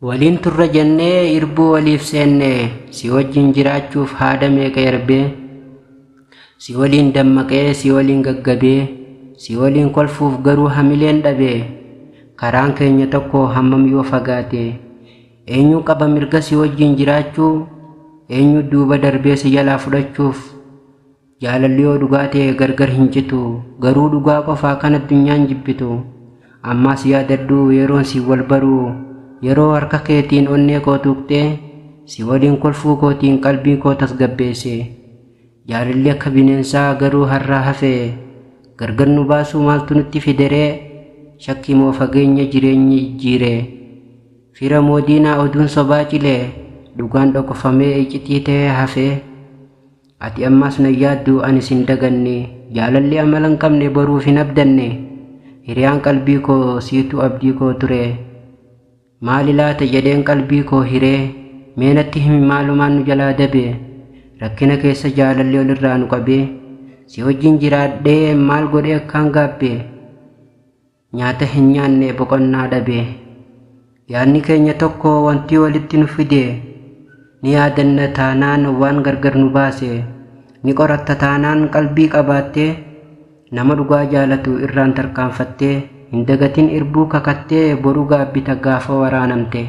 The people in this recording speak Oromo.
Waliin turre jennee irbuu waliif seenne si wajjin jiraachuuf haada meeqa erbee si waliin dammaqee si waliin gaggabee si waliin kolfuuf garuu hamileen dhabee karaan keenya tokko hammam yoo fagaate eenyu qaba mirga si wajjin jiraachuu eenyu duuba darbee si jalaa fudhachuuf jaalalli yoo dhugaa ta'e gargar hin citu garuu dhugaa qofaa kan addunyaan jibbitu ammaas yaadadhu yeroon si wal baruu yeroo harka keetiin onnee koo tuqxee si waliin kolfuu kootiin qalbii koo tasgabbeesse jaalalli akka bineensaa garuu har'aa hafee gargar nu baasuu maaltu nutti fideree shakkii moo fageenya jireenyi jijjiiree fira moo diinaa oduun sobaa cilee dhugaan dhokofamee icitii ta'ee hafee ati ammas na yaaddu ani sin daganne jaalalli amala hin qabne boruuf hin abdanne hiriyaan qalbii koo siitu abdii koo ture maali laata jedheen qalbii koo hiree meenatti himi maalumaan nu jalaa dabe rakkina keessa jaalalli olirraa nu qabee si wajjin jiraadhee maal godhee akkaan gaabbe nyaata hin nyaanne boqonnaa dhabe yaadni keenya tokko wanti walitti nu fide ni yaadanna taanaan waan gargar nu baase ni qoratta taanaan qalbii qabaattee nama dhugaa jaalatu irraan tarkaanfattee hin dagatin irbuu kakattee boruu gaabbita gaafa waraanamte.